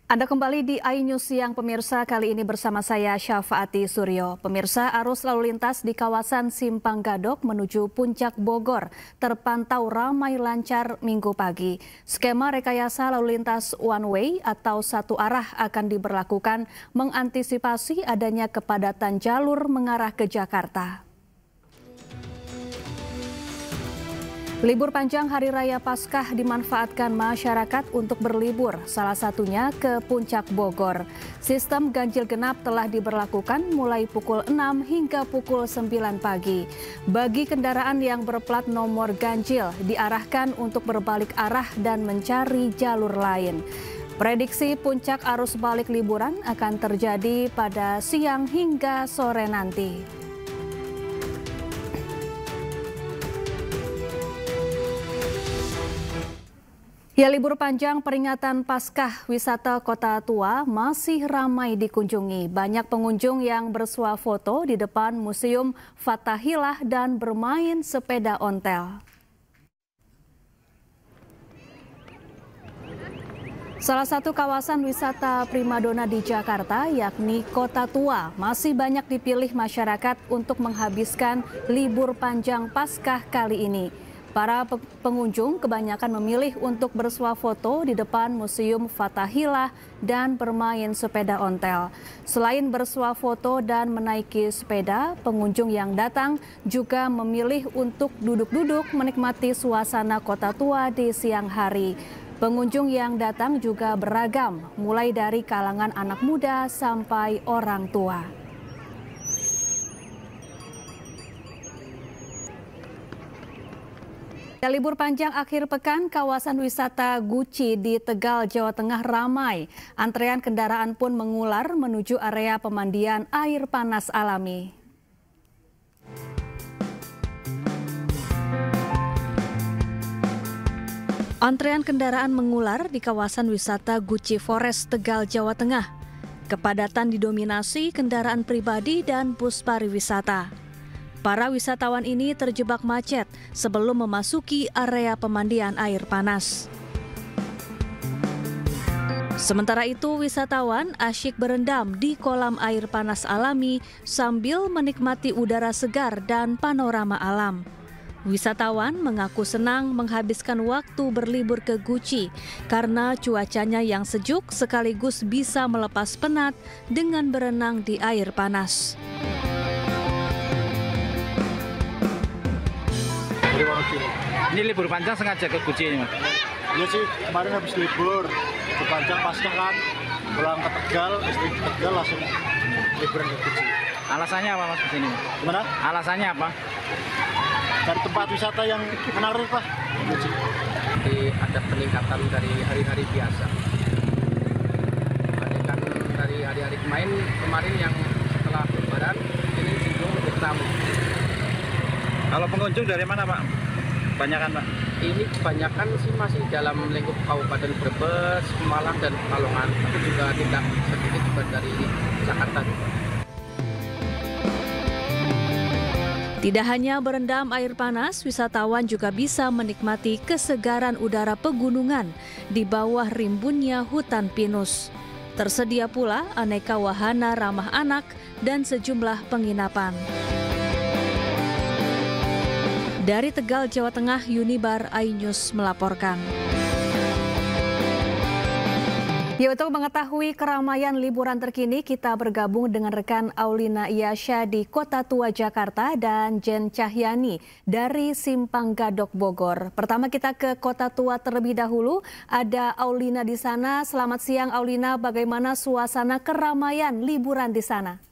Anda kembali di iNews Siang pemirsa, kali ini bersama saya Syafaati Suryo. Pemirsa, arus lalu lintas di kawasan Simpang Gadok menuju Puncak Bogor terpantau ramai lancar Minggu pagi. Skema rekayasa lalu lintas one way atau satu arah akan diberlakukan mengantisipasi adanya kepadatan jalur mengarah ke Jakarta. Libur panjang Hari Raya Paskah dimanfaatkan masyarakat untuk berlibur, salah satunya ke Puncak Bogor. Sistem ganjil genap telah diberlakukan mulai pukul 6 hingga pukul 9 pagi. Bagi kendaraan yang berplat nomor ganjil, diarahkan untuk berbalik arah dan mencari jalur lain. Prediksi puncak arus balik liburan akan terjadi pada siang hingga sore nanti. Ya, libur panjang peringatan Paskah wisata Kota Tua masih ramai dikunjungi. Banyak pengunjung yang bersuah foto di depan Museum Fathahillah dan bermain sepeda ontel. Salah satu kawasan wisata primadona di Jakarta, yakni Kota Tua, masih banyak dipilih masyarakat untuk menghabiskan libur panjang Paskah kali ini. Para pengunjung kebanyakan memilih untuk bersuah foto di depan Museum Fathahillah dan bermain sepeda ontel. Selain bersuah foto dan menaiki sepeda, pengunjung yang datang juga memilih untuk duduk-duduk menikmati suasana Kota Tua di siang hari. Pengunjung yang datang juga beragam, mulai dari kalangan anak muda sampai orang tua. Libur panjang akhir pekan, kawasan wisata Guci di Tegal, Jawa Tengah ramai. Antrean kendaraan pun mengular menuju area pemandian air panas alami. Antrean kendaraan mengular di kawasan wisata Guci Forest, Tegal, Jawa Tengah. Kepadatan didominasi kendaraan pribadi dan bus pariwisata. Para wisatawan ini terjebak macet sebelum memasuki area pemandian air panas. Sementara itu, wisatawan asyik berendam di kolam air panas alami sambil menikmati udara segar dan panorama alam. Wisatawan mengaku senang menghabiskan waktu berlibur ke Guci karena cuacanya yang sejuk sekaligus bisa melepas penat dengan berenang di air panas. Ini libur panjang sengaja ke Guci ini, Mas? Iya sih, kemarin habis libur panjang Paskah kan, pulang ke Tegal, istri ke Tegal langsung liburan ke Guci. Alasannya apa, Mas, di sini? Gimana? Alasannya apa? Dari tempat wisata yang menarik lah, Guci. Jadi ada peningkatan dari hari-hari biasa. Dibandingkan dari hari-hari kemarin yang setelah Lebaran, ini cenderung lebih ramai. Kalau pengunjung dari mana, Pak? Kebanyakan, Pak? Ini kebanyakan sih masih dalam lingkup Kabupaten Brebes, Malang, dan Pekalongan. Tapi juga tidak sedikit juga dari Jakarta. Tidak hanya berendam air panas, wisatawan juga bisa menikmati kesegaran udara pegunungan di bawah rimbunnya hutan pinus. Tersedia pula aneka wahana ramah anak dan sejumlah penginapan. Dari Tegal, Jawa Tengah, Yunibar, iNews melaporkan. Ya, untuk mengetahui keramaian liburan terkini, kita bergabung dengan rekan Aulina Iyasya di Kota Tua, Jakarta, dan Jen Cahyani dari Simpang Gadok, Bogor. Pertama kita ke Kota Tua terlebih dahulu. Ada Aulina di sana. Selamat siang, Aulina. Bagaimana suasana keramaian liburan di sana?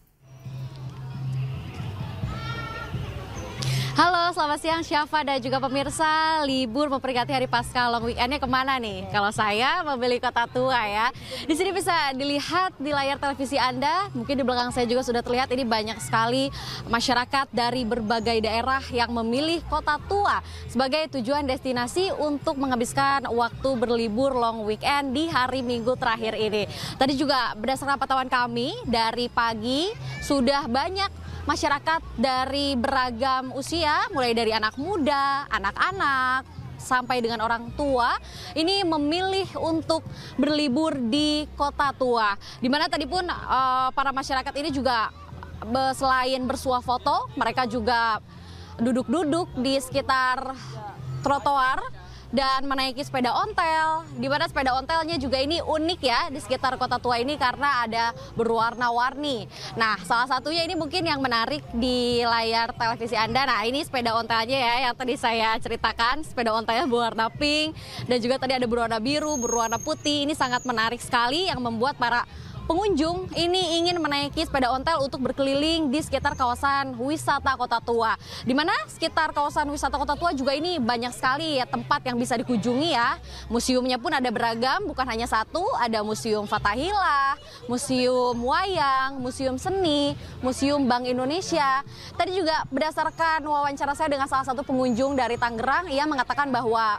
Halo, selamat siang Syafa dan juga pemirsa. Libur memperingati Hari Paskah, long weekendnya kemana nih? Kalau saya memilih Kota Tua ya. Di sini bisa dilihat di layar televisi Anda, mungkin di belakang saya juga sudah terlihat ini banyak sekali masyarakat dari berbagai daerah yang memilih Kota Tua sebagai tujuan destinasi untuk menghabiskan waktu berlibur long weekend di hari Minggu terakhir ini. Tadi juga berdasarkan pantauan kami dari pagi sudah banyak masyarakat dari beragam usia, mulai dari anak muda, anak-anak, sampai dengan orang tua ini memilih untuk berlibur di Kota Tua. Di mana tadi pun para masyarakat ini juga selain bersuah foto, mereka juga duduk-duduk di sekitar trotoar dan menaiki sepeda ontel, di mana sepeda ontelnya juga ini unik ya di sekitar Kota Tua ini karena ada berwarna-warni. Nah, salah satunya ini mungkin yang menarik di layar televisi Anda. Nah, ini sepeda ontelnya ya yang tadi saya ceritakan, sepeda ontelnya berwarna pink dan juga tadi ada berwarna biru, berwarna putih. Ini sangat menarik sekali yang membuat para pengunjung ini ingin menaiki sepeda ontel untuk berkeliling di sekitar kawasan wisata Kota Tua. Di mana sekitar kawasan wisata Kota Tua juga ini banyak sekali ya tempat yang bisa dikunjungi ya. Museumnya pun ada beragam, bukan hanya satu, ada Museum Fathahillah, Museum Wayang, Museum Seni, Museum Bank Indonesia. Tadi juga berdasarkan wawancara saya dengan salah satu pengunjung dari Tangerang, ia mengatakan bahwa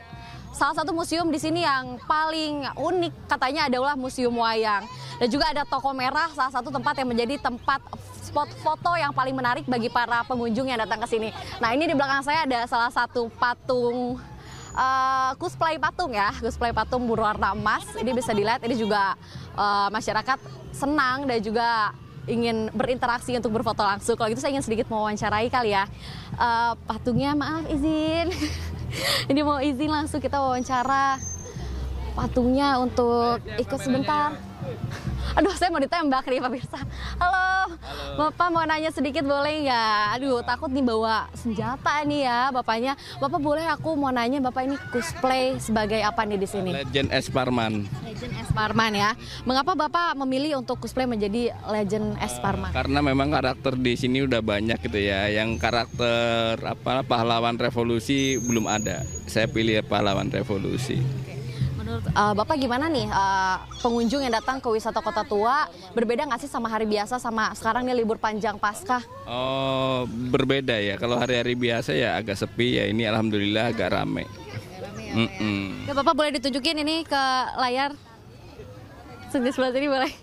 salah satu museum di sini yang paling unik katanya adalah Museum Wayang. Dan juga ada Toko Merah, salah satu tempat yang menjadi tempat spot foto yang paling menarik bagi para pengunjung yang datang ke sini. Nah, ini di belakang saya ada salah satu patung cosplay patung ya, cosplay patung berwarna emas. Ini bisa dilihat, ini juga masyarakat senang dan juga ingin berinteraksi untuk berfoto langsung. Kalau gitu saya ingin sedikit mewawancarai kali ya. Patungnya, maaf izin. Ini mau izin langsung kita wawancara patungnya untuk ikut sebentar. Aduh, saya mau ditembak nih pemirsa. Halo, Bapak mau nanya sedikit boleh nggak? Aduh, takut nih bawa senjata nih ya Bapaknya. Bapak boleh aku mau nanya, Bapak ini cosplay sebagai apa nih di sini? Legend S. Parman. Legend S. Parman ya. Mengapa Bapak memilih untuk cosplay menjadi Legend S. Parman? Karena memang karakter di sini udah banyak gitu ya. Yang karakter pahlawan revolusi belum ada. Saya pilih pahlawan revolusi. Menurut Bapak gimana nih pengunjung yang datang ke wisata Kota Tua, berbeda nggak sih sama hari biasa sama sekarang nih libur panjang Paskah? Oh, berbeda ya. Kalau hari-hari biasa ya agak sepi ya. Ini alhamdulillah agak rame. Ya, Bapak boleh ditunjukin ini ke layar. Di sebelah sini boleh.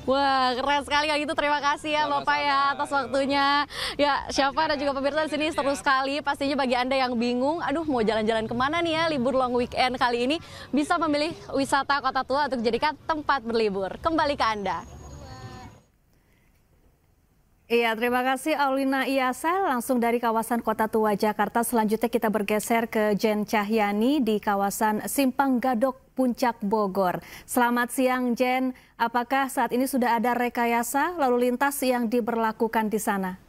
Wah, keren sekali kayak gitu. Terima kasih ya Bapak ya atas waktunya. Ya, Syafa dan juga pemirsa di sini seru sekali. Pastinya bagi Anda yang bingung, aduh mau jalan-jalan kemana nih ya libur long weekend kali ini, bisa memilih wisata Kota Tua untuk dijadikan tempat berlibur. Kembali ke Anda. Iya, terima kasih Aulina Iyasa langsung dari kawasan Kota Tua Jakarta. Selanjutnya kita bergeser ke Jen Cahyani di kawasan Simpang Gadok Puncak Bogor. Selamat siang Jen, apakah saat ini sudah ada rekayasa lalu lintas yang diberlakukan di sana?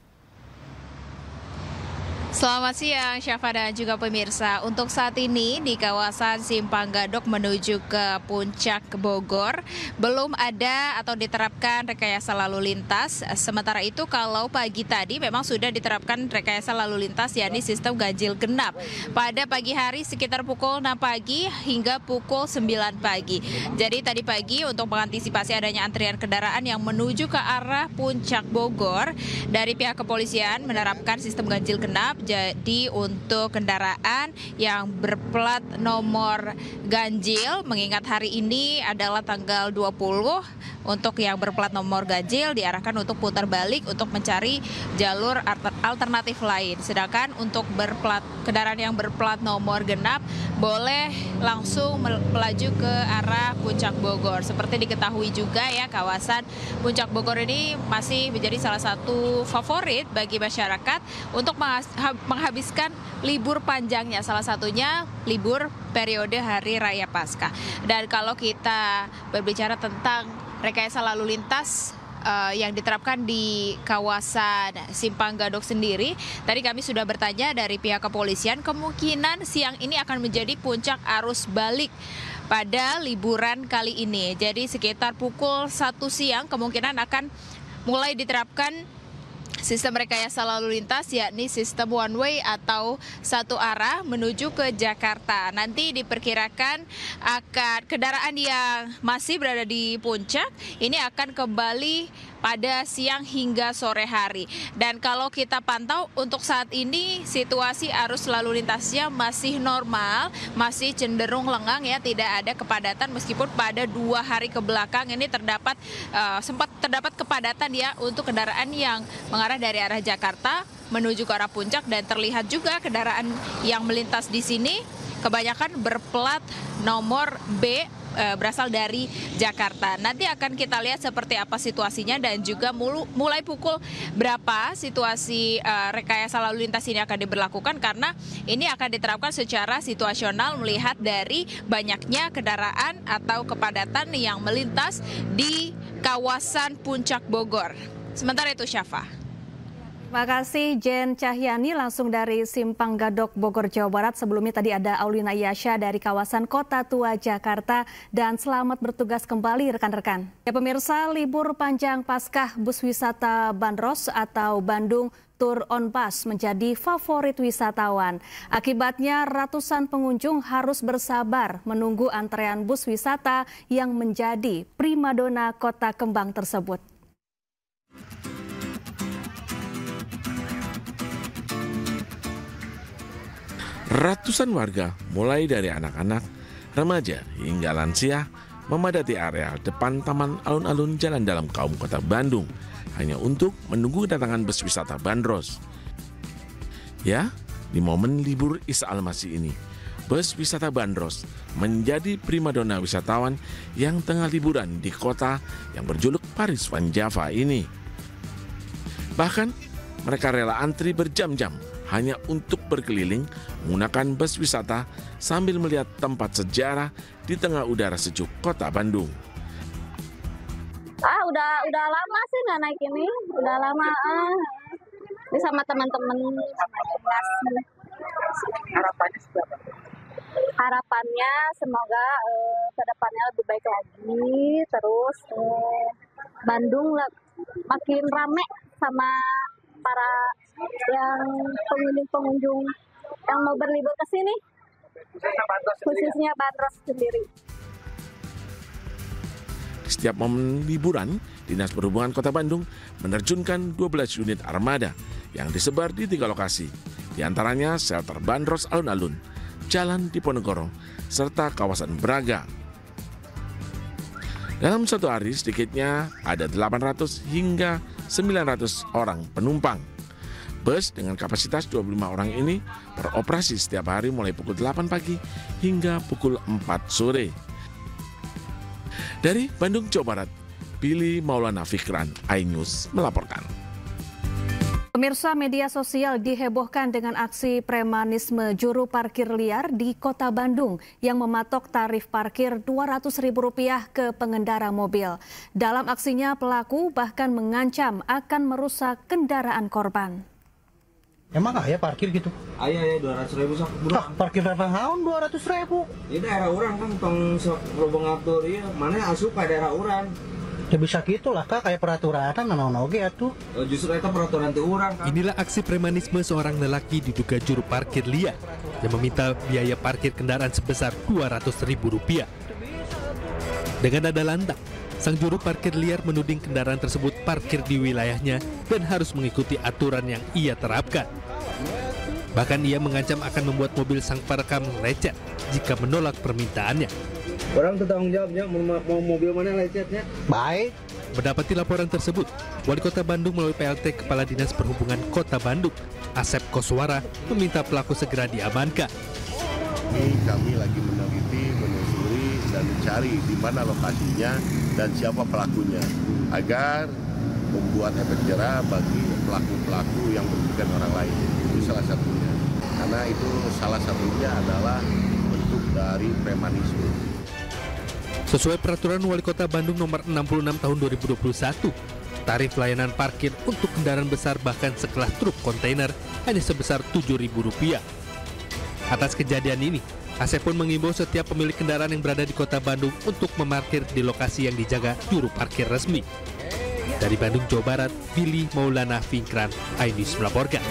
Selamat siang Syafa dan juga pemirsa. Untuk saat ini di kawasan Simpang Gadok menuju ke Puncak Bogor belum ada atau diterapkan rekayasa lalu lintas. Sementara itu kalau pagi tadi memang sudah diterapkan rekayasa lalu lintas yakni sistem ganjil genap. Pada pagi hari sekitar pukul 6 pagi hingga pukul 9 pagi. Jadi tadi pagi untuk mengantisipasi adanya antrian kendaraan yang menuju ke arah Puncak Bogor, dari pihak kepolisian menerapkan sistem ganjil genap. Jadi untuk kendaraan yang berplat nomor ganjil, mengingat hari ini adalah tanggal 20, untuk yang berplat nomor ganjil diarahkan untuk putar balik untuk mencari jalur alternatif lain. Sedangkan untuk kendaraan yang berplat nomor genap boleh langsung melaju ke arah Puncak Bogor. Seperti diketahui juga ya, kawasan Puncak Bogor ini masih menjadi salah satu favorit bagi masyarakat untuk menghabiskan libur panjangnya, salah satunya libur periode Hari Raya Paskah. Dan kalau kita berbicara tentang rekayasa lalu lintas yang diterapkan di kawasan Simpang Gadok sendiri, tadi kami sudah bertanya dari pihak kepolisian, kemungkinan siang ini akan menjadi puncak arus balik pada liburan kali ini. Jadi sekitar pukul 1 siang kemungkinan akan mulai diterapkan sistem rekayasa lalu lintas, yakni sistem one way atau satu arah menuju ke Jakarta. Nanti diperkirakan akan kendaraan yang masih berada di puncak ini akan kembali pada siang hingga sore hari. Dan kalau kita pantau untuk saat ini situasi arus lalu lintasnya masih normal, masih cenderung lengang ya, tidak ada kepadatan meskipun pada 2 hari ke belakang ini sempat terdapat kepadatan ya untuk kendaraan yang mengarah dari arah Jakarta menuju ke arah Puncak, dan terlihat juga kendaraan yang melintas di sini kebanyakan berplat nomor B berasal dari Jakarta. Nanti akan kita lihat seperti apa situasinya dan juga mulai pukul berapa situasi rekayasa lalu lintas ini akan diberlakukan, karena ini akan diterapkan secara situasional melihat dari banyaknya kendaraan atau kepadatan yang melintas di kawasan Puncak Bogor. Sementara itu, Syafa. Terima kasih Jen Cahyani langsung dari Simpang Gadok, Bogor, Jawa Barat. Sebelumnya tadi ada Aulina Yasha dari kawasan Kota Tua, Jakarta. Dan selamat bertugas kembali rekan-rekan. Ya pemirsa, libur panjang Paskah bus wisata Bandros atau Bandung Tour on Bus menjadi favorit wisatawan. Akibatnya ratusan pengunjung harus bersabar menunggu antrean bus wisata yang menjadi primadona kota kembang tersebut. Ratusan warga, mulai dari anak-anak, remaja hingga lansia, memadati area depan Taman Alun-Alun Jalan Dalam Kaum Kota Bandung hanya untuk menunggu kedatangan bus wisata Bandros. Ya, di momen libur Isa Al-Masih ini, bus wisata Bandros menjadi primadona wisatawan yang tengah liburan di kota yang berjuluk Paris Van Java ini. Bahkan, mereka rela antri berjam-jam hanya untuk berkeliling menggunakan bus wisata sambil melihat tempat sejarah di tengah udara sejuk kota Bandung. Udah lama sih nggak naik ini, udah lama. Ini sama teman-teman, sama kelas. Harapannya seperti apa? Harapannya semoga kedepannya lebih baik lagi, terus Bandung makin rame sama para yang pengunjung yang mau berlibur ke sini, khususnya Bandros sendiri. Di setiap momen liburan, Dinas Perhubungan Kota Bandung menerjunkan 12 unit armada yang disebar di 3 lokasi, di antaranya shelter Bandros Alun-Alun, Jalan Diponegoro, serta kawasan Braga. Dalam satu hari sedikitnya ada 800 hingga 900 orang penumpang. Bus dengan kapasitas 25 orang ini beroperasi setiap hari mulai pukul 8 pagi hingga pukul 4 sore. Dari Bandung, Jawa Barat, Billy Maulana Fikran, iNews melaporkan. Pemirsa, media sosial dihebohkan dengan aksi premanisme juru parkir liar di Kota Bandung yang mematok tarif parkir Rp200.000 ke pengendara mobil. Dalam aksinya, pelaku bahkan mengancam akan merusak kendaraan korban. Emang ya parkir gitu? Ayah 200.000 sok. Parkir berapa tahun 200.000? Ini daerah orang kan tong sok lobong atur ieu, mana asup ka daerah orang. Ya bisa gitu lah Kak, kayak peraturan naon oge atuh. Justru itu peraturan teu urang kan. Inilah aksi premanisme seorang lelaki diduga juru parkir liar yang meminta biaya parkir kendaraan sebesar Rp200.000. Dengan nada lantang, sang juru parkir liar menuding kendaraan tersebut parkir di wilayahnya dan harus mengikuti aturan yang ia terapkan. Bahkan ia mengancam akan membuat mobil sang perekam lecet jika menolak permintaannya. Orang bertanggung jawabnya mau mobil mana lecetnya. Baik. Mendapati laporan tersebut, Wali Kota Bandung melalui PLT Kepala Dinas Perhubungan Kota Bandung, Asep Koswara, meminta pelaku segera diamankan. Ini kami lagi meneliti, menelusuri, dan mencari di mana lokasinya dan siapa pelakunya, agar membuat efek jerah bagi pelaku-pelaku yang merugikan orang lain. Itu salah satunya. Karena itu salah satunya adalah bentuk dari premanisme. Sesuai peraturan Wali Kota Bandung nomor 66 tahun 2021, tarif layanan parkir untuk kendaraan besar bahkan sekelas truk kontainer hanya sebesar Rp7.000. Atas kejadian ini, Asep pun mengimbau setiap pemilik kendaraan yang berada di Kota Bandung untuk memarkir di lokasi yang dijaga juru parkir resmi. Dari Bandung, Jawa Barat, Billy Maulana Fikran, iNews melaporkan.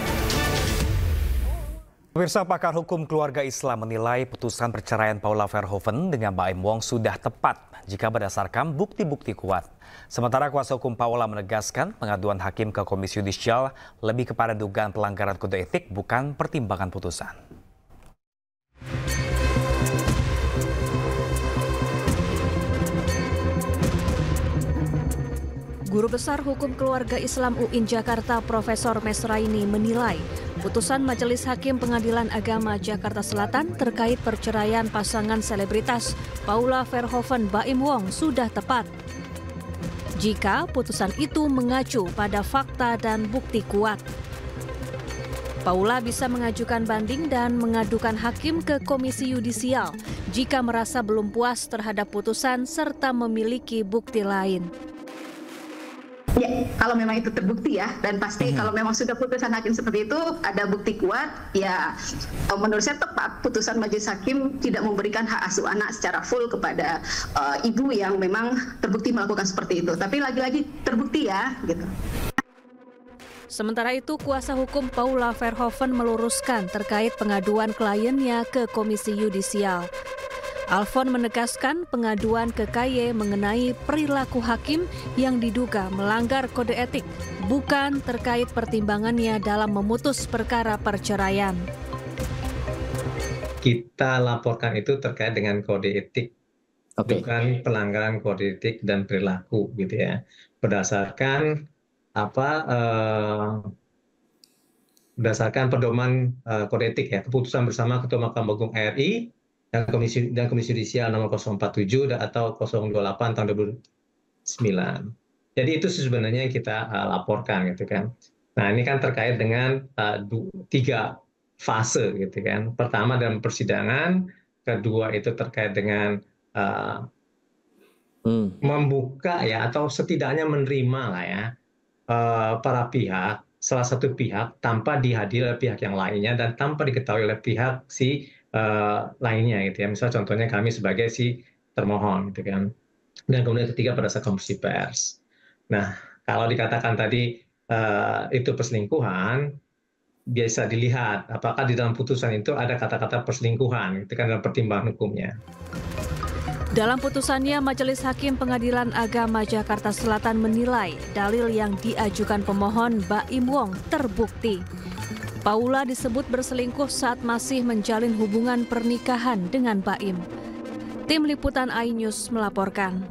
Pemirsa, pakar hukum keluarga Islam menilai putusan perceraian Paula Verhoeven dengan Baim Wong sudah tepat jika berdasarkan bukti-bukti kuat. Sementara kuasa hukum Paula menegaskan pengaduan hakim ke Komisi Yudisial lebih kepada dugaan pelanggaran kode etik, bukan pertimbangan putusan. Guru Besar Hukum Keluarga Islam UIN Jakarta Profesor Mesraini menilai putusan Majelis Hakim Pengadilan Agama Jakarta Selatan terkait perceraian pasangan selebritas Paula Verhoeven Baim Wong sudah tepat. Jika putusan itu mengacu pada fakta dan bukti kuat. Paula bisa mengajukan banding dan mengadukan hakim ke Komisi Yudisial jika merasa belum puas terhadap putusan serta memiliki bukti lain. Ya, kalau memang itu terbukti ya, dan pasti kalau memang sudah putusan hakim seperti itu, ada bukti kuat, ya menurut saya tepat putusan majelis hakim tidak memberikan hak asuh anak secara full kepada ibu yang memang terbukti melakukan seperti itu. Tapi lagi-lagi terbukti ya, gitu. Sementara itu, kuasa hukum Paula Verhoeven meluruskan terkait pengaduan kliennya ke Komisi Yudisial. Alfon menegaskan pengaduan ke KY mengenai perilaku hakim yang diduga melanggar kode etik, bukan terkait pertimbangannya dalam memutus perkara perceraian. Kita laporkan itu terkait dengan kode etik, bukan pelanggaran kode etik dan perilaku, gitu ya. Berdasarkan berdasarkan pedoman kode etik ya, keputusan bersama Ketua Mahkamah Agung RI dan Komisi Yudisial nomor 047 atau 028 tahun 2009. Jadi itu sebenarnya yang kita laporkan, gitu kan. Nah, ini kan terkait dengan 3 fase, gitu kan. Pertama dalam persidangan, kedua itu terkait dengan membuka ya, atau setidaknya menerima lah ya para pihak, salah satu pihak tanpa dihadiri oleh pihak yang lainnya dan tanpa diketahui oleh pihak si lainnya, gitu ya. Misalnya contohnya kami sebagai si termohon, gitu kan. Dan kemudian ketiga pada saat konferensi pers. Nah, kalau dikatakan tadi itu perselingkuhan, biasa dilihat apakah di dalam putusan itu ada kata-kata perselingkuhan, itu kan dalam pertimbangan hukumnya. Dalam putusannya, Majelis Hakim Pengadilan Agama Jakarta Selatan menilai dalil yang diajukan pemohon Baim Wong terbukti. Paula disebut berselingkuh saat masih menjalin hubungan pernikahan dengan Baim. Tim Liputan iNews melaporkan.